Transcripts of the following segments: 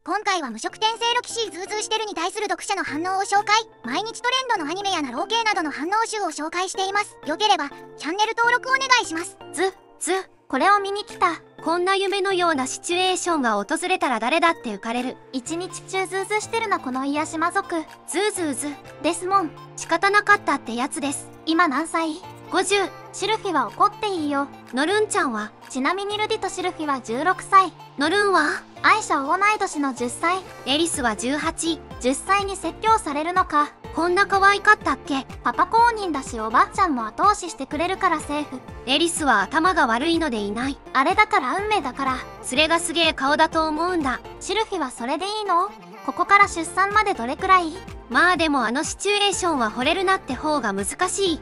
今回は無色転生ロキシーズーズーしてるに対する読者の反応を紹介。毎日トレンドのアニメやナロー系などの反応集を紹介しています。よければチャンネル登録お願いします。これを見に来た。こんな夢のようなシチュエーションが訪れたら誰だって浮かれる。一日中ズーズーしてるなこの癒し魔族。ズーズーズですもん。仕方なかったってやつです。今何歳？ 50。シルフィは怒っていいよ。ノルンちゃんは？ちなみにルディとシルフィは16歳。ノルンは？アイシャ同い年の10歳。エリスは18。10歳に説教されるのか。こんな可愛かったっけ？パパ公認だしおばあちゃんも後押ししてくれるからセーフ。エリスは頭が悪いのでいない。あれだから運命だから。それがすげえ顔だと思うんだ。シルフィはそれでいいの？ここから出産までどれくらい？まあでもあのシチュエーションは惚れるなって方が難しい。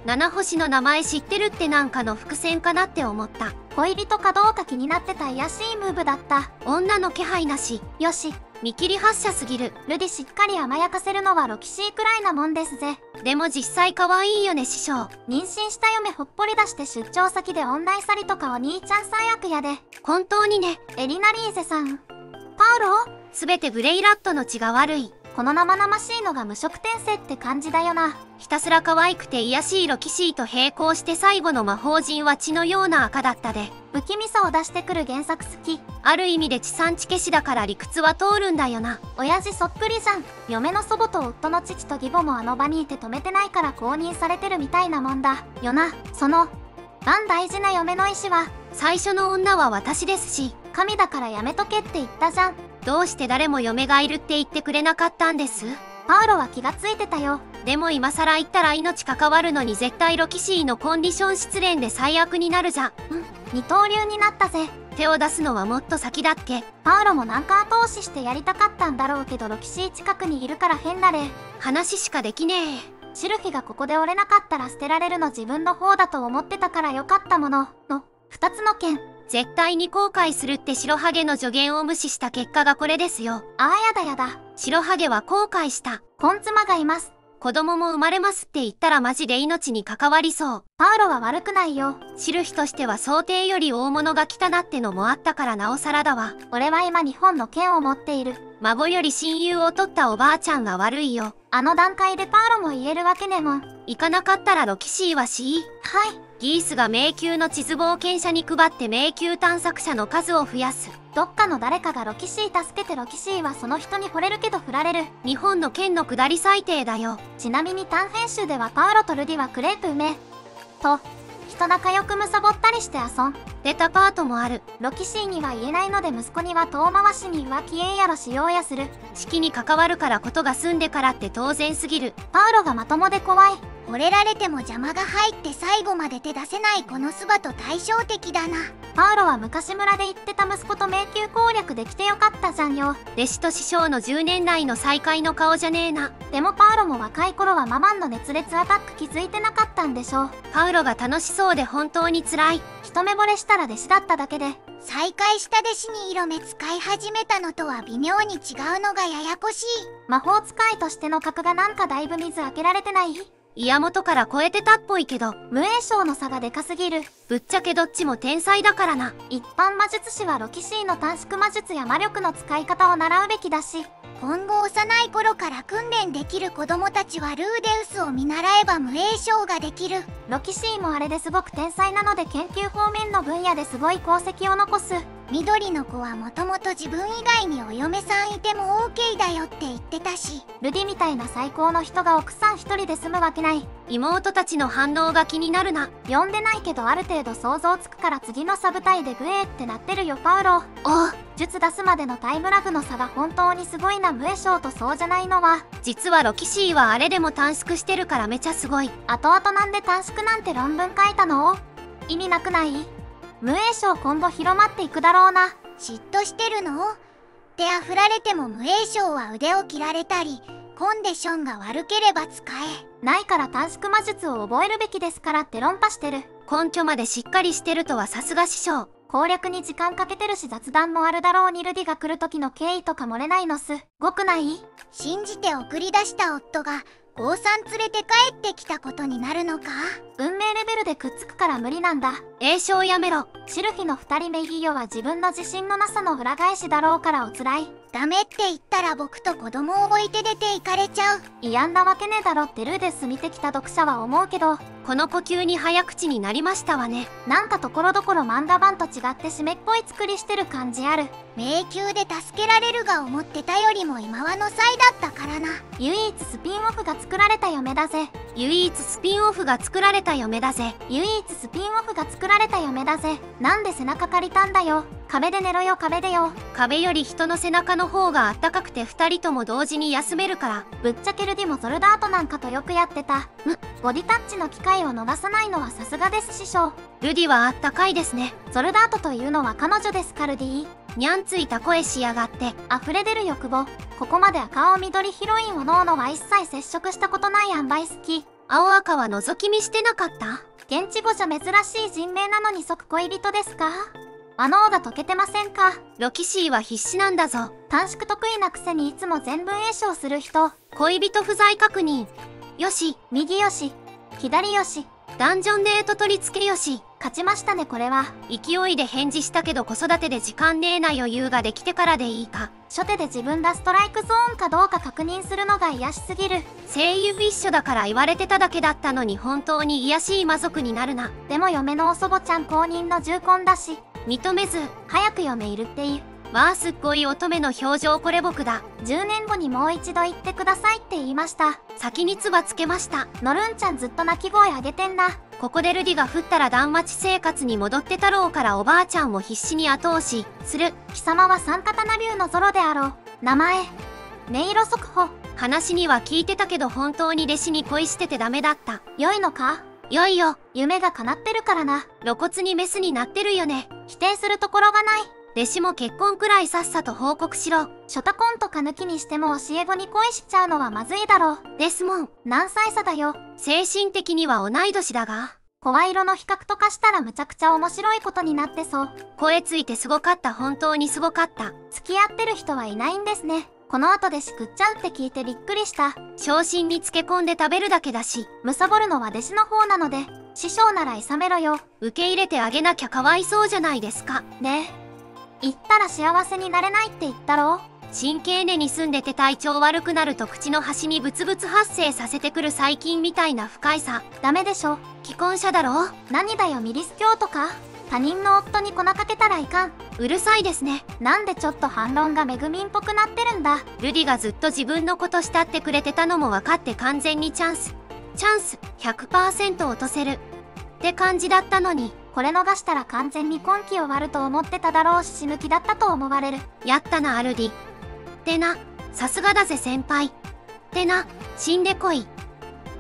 七星の名前知ってるってなんかの伏線かなって思った。恋人かどうか気になってた怪しいムーブだった。女の気配なし。よし。見切り発車すぎる。ルディしっかり甘やかせるのはロキシーくらいなもんですぜ。でも実際可愛いよね師匠。妊娠した嫁ほっぽり出して出張先でオンライン去りとかお兄ちゃん最悪やで。本当にね。エリナリーゼさん。パウロ？すべてブレイラットの血が悪い。この生々しいのが無色転生って感じだよな。ひたすら可愛くて癒しいロキシーと並行して最後の魔法陣は血のような赤だったで。不気味さを出してくる原作好き。ある意味で地産地消しだから理屈は通るんだよな。親父そっくりじゃん。嫁の祖母と夫の父と義母もあの場にいて止めてないから公認されてるみたいなもんだよな。大事な嫁の意思は、最初の女は私ですし、神だからやめとけって言ったじゃん。どうして誰も嫁がいるって言ってくれなかったんです？パウロは気がついてたよ。でも今更言ったら命関わるのに絶対ロキシーのコンディション失恋で最悪になるじゃん。二刀流になったぜ。手を出すのはもっと先だっけ。パウロもなんか後押ししてやりたかったんだろうけどロキシー近くにいるから変だれ。話しかできねえ。シルフィがここで折れなかったら捨てられるの自分の方だと思ってたからよかったものの2つの件。絶対に後悔するって白ハゲの助言を無視した結果がこれですよ。ああやだ。白ハゲは後悔した。コン妻がいます。子供も生まれますって言ったらマジで命に関わりそう。パウロは悪くないよ。シルフィとしては想定より大物が来たなってのもあったからなおさらだわ。俺は今日本の剣を持っている。孫より親友を取ったおばあちゃんが悪いよ。あの段階でパウロも言えるわけねもん。行かなかったらロキシーははい。ギースが迷宮の地図冒険者に配って迷宮探索者の数を増やす。どっかの誰かがロキシー助けてロキシーはその人に惚れるけど振られる。日本の剣の下り最低だよ。ちなみに短編集ではパウロとルディはクレープうめと人仲良くむさぼったりして遊んでたパートもある。ロキシーには言えないので息子には遠回しに浮気やろしようやする。式に関わるからことが済んでからって当然すぎる。パウロがまともで怖い。惚れられても邪魔が入って最後まで手出せないこのスバと対照的だな。パウロは昔村で言ってた息子と迷宮攻略できてよかったじゃんよ。弟子と師匠の10年来の再会の顔じゃねえな。でもパウロも若い頃はママンの熱烈アタック気づいてなかったんでしょう。パウロが楽しそうで本当に辛い。一目惚れしたら弟子だっただけで。再会した弟子に色目使い始めたのとは微妙に違うのがややこしい。魔法使いとしての格がなんかだいぶ水開けられてない？イヤモトから超えてたっぽいけど、無影賞の差がでかすぎる。ぶっちゃけどっちも天才だからな。一般魔術師はロキシーの短縮魔術や魔力の使い方を習うべきだし、今後幼い頃から訓練できる子供たちはルーデウスを見習えば無影賞ができる。ロキシーもあれですごく天才なので研究方面の分野ですごい功績を残す。緑の子はもともと自分以外にお嫁さんいても OK だよって言ってたし。ルディみたいな最高の人が奥さん一人で済むわけない。妹たちの反応が気になるな。読んでないけどある程度想像つくから次のサブタイでグエーってなってるよパウロ。術出すまでのタイムラグの差が本当にすごいな。無影賞とそうじゃないのは。実はロキシーはあれでも短縮してるからめちゃすごい。後々なんで短縮なんて論文書いたの？意味なくない？無影賞今後広まっていくだろうな。嫉妬してるの？手あふられても無影賞は腕を切られたりコンディションが悪ければ使えないから短縮魔術を覚えるべきですからって論破してる。根拠までしっかりしてるとはさすが師匠。攻略に時間かけてるし雑談もあるだろうにルディが来る時の経緯とか漏れないのすごくない？信じて送り出した夫が王さん連れて帰ってきたことになるのか？運命レベルでくっつくから無理なんだ。詠唱やめろ。シルフィの2人目ギヨは自分の自信のなさの裏返しだろうからおつらい。ダメって言ったら僕と子供を置いて出て行かれちゃう。嫌んなわけねえだろってルーデス見てきた読者は思うけど、この子急に早口になりましたわね。なんかところどころ漫画版と違って湿っぽい作りしてる感じある。迷宮で助けられるが思ってたよりも今はの際だったからな。唯一スピンオフが作られた嫁だぜ。唯一スピンオフが作られた嫁だぜ。唯一スピンオフが作られた嫁だぜ。なんで背中借りたんだよ。壁で寝ろよ壁でよ。壁より人の背中の方があったかくて2人とも同時に休めるから。ぶっちゃけルディもゾルダートなんかとよくやってた。ボディタッチの機会を逃さないのはさすがです師匠。ルディはあったかいですね。ゾルダートというのは彼女ですカルディ。にゃんついた声しやがって。溢れ出る欲望。ここまで赤青緑ヒロインをノーノは一切接触したことない塩梅好き。青赤は覗き見してなかった？現地語じゃ珍しい人名なのに即恋人ですか？ノーダ解けてませんか？ロキシーは必死なんだぞ。短縮得意なくせにいつも全文詠唱する人。恋人不在確認。よし。右よし。左よし。ダンジョンデート取り付けよし。勝ちましたねこれは。勢いで返事したけど子育てで時間ねえな余裕ができてからでいいか。初手で自分がストライクゾーンかどうか確認するのが癒しすぎる。声優一緒だから言われてただけだったのに本当に癒しい魔族になるな。でも嫁のお祖母ちゃん公認の重婚だし。認めず。早く嫁いるっていう。わあすっごい乙女の表情これ僕だ。10年後にもう一度言ってくださいって言いました。先に唾つけました。のるんちゃんずっと泣き声上げてんな。ここでルディが降ったら断末生活に戻って太郎からおばあちゃんを必死に後押しする。貴様は三刀流のゾロであろう。名前音色速報。話には聞いてたけど本当に弟子に恋しててダメだった。良いのか？良いよ。夢が叶ってるからな。露骨にメスになってるよね。否定するところがない。弟子も結婚くらいさっさと報告しろ。ショタコンとか抜きにしても教え子に恋しちゃうのはまずいだろう。ですもん。何歳差だよ。精神的には同い年だが。声色の比較とかしたらむちゃくちゃ面白いことになってそう。声ついてすごかった。本当にすごかった。付き合ってる人はいないんですね。この後でし食っちゃうって聞いてびっくりした。昇進に漬け込んで食べるだけだし。貪るのは弟子の方なので、師匠ならいさめろよ。受け入れてあげなきゃかわいそうじゃないですか。ねえ。言ったら幸せになれないって言ったろう。神経根に住んでて体調悪くなると口の端にブツブツ発生させてくる細菌みたいな不快さ。ダメでしょ。既婚者だろ。何だよミリス教とか。他人の夫に粉かけたらいかん。うるさいですね。なんでちょっと反論がめぐみんっぽくなってるんだ。ルディがずっと自分のこと慕ってくれてたのも分かって完全にチャンス 100% 落とせるって感じだったのに。これ逃したら完全に今期終わると思ってただろうし死ぬ気だったと思われる。やったなアルディ。ってな。さすがだぜ先輩。ってな。死んでこい。っ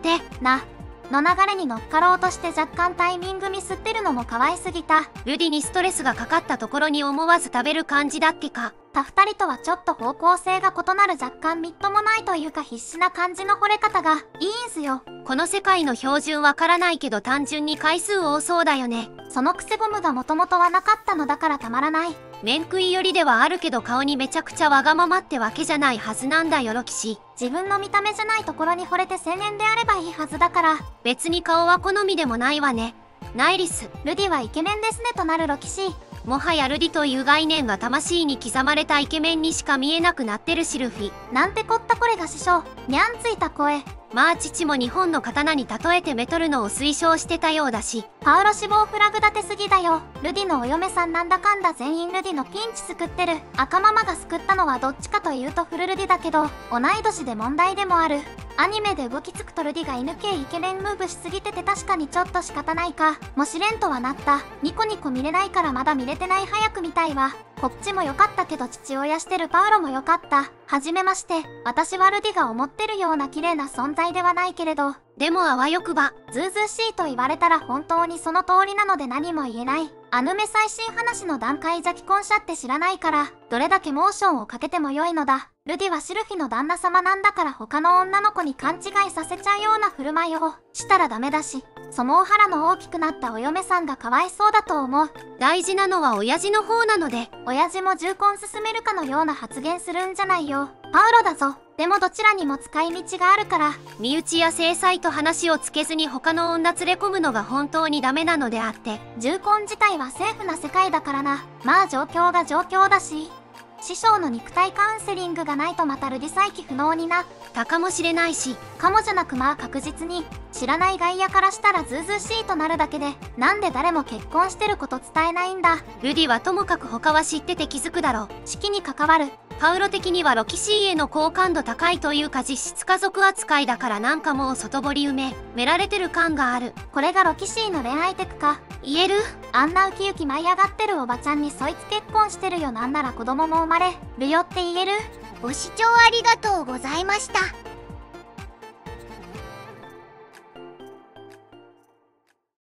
てな。の流れに乗っかろうとして若干タイミングミスってるのも可愛すぎた。ルディにストレスがかかったところに思わず食べる感じだっけか。他二人とはちょっと方向性が異なる若干みっともないというか必死な感じの惚れ方がいいんすよ。この世界の標準わからないけど単純に回数多そうだよね。そのクセゴムがもともとはなかったのだからたまらない。面食い寄りではあるけど顔にめちゃくちゃわがままってわけじゃないはずなんだよロキシ。自分の見た目じゃないところに惚れて青年であればいいはずだから。別に顔は好みでもないわね。ナイリス。ルディはイケメンですねとなるロキシ。もはやルディという概念は魂に刻まれたイケメンにしか見えなくなってるしルフィ。なんてこったこれが師匠。にゃんついた声。まあ父も日本の刀に例えてメトるのを推奨してたようだし。パウロ死亡フラグ立てすぎだよ。ルディのお嫁さんなんだかんだ全員ルディのピンチ救ってる。赤ママが救ったのはどっちかというとフルルディだけど同い年で問題でもある。アニメで動きつくとルディが犬系イケメンムーブしすぎてて確かにちょっと仕方ないかもしれんとはなった。ニコニコ見れないからまだ見れてない。早く見たいわ。こっちも良かったけど父親してるパウロも良かった。はじめまして。私はルディが思ってるような綺麗な存在ではないけれど。でもあわよくば。ずうずうしいと言われたら本当にその通りなので何も言えない。アヌメ最新話の段階じゃ既婚者って知らないからどれだけモーションをかけても良いのだ。ルディはシルフィの旦那様なんだから他の女の子に勘違いさせちゃうような振る舞いをしたらダメだし、そのお腹の大きくなったお嫁さんがかわいそうだと思う。大事なのは親父の方なので。親父も重婚進めるかのような発言するんじゃないよ。パウロだぞ。でもどちらにも使い道があるから。身内や制裁と話をつけずに他の女連れ込むのが本当にダメなのであって。重婚自体はセーフな世界だからな。まあ状況が状況だし。師匠の肉体カウンセリングがないとまたルディ再起不能にな。たかもしれないし。かもじゃなくまあ確実に。知らない外野からしたらズうずうしいとなるだけで、なんで誰も結婚してること伝えないんだ。ルディはともかく他は知ってて気づくだろう。式に関わる。パウロ的にはロキシーへの好感度高いというか実質家族扱いだからなんかもう外堀埋められてる感がある。これがロキシーの恋愛テクか。言える？あんなウキウキ舞い上がってるおばちゃんにそいつ結婚してるよ。なんなら子供も生まれるよって言える？ご視聴ありがとうございました。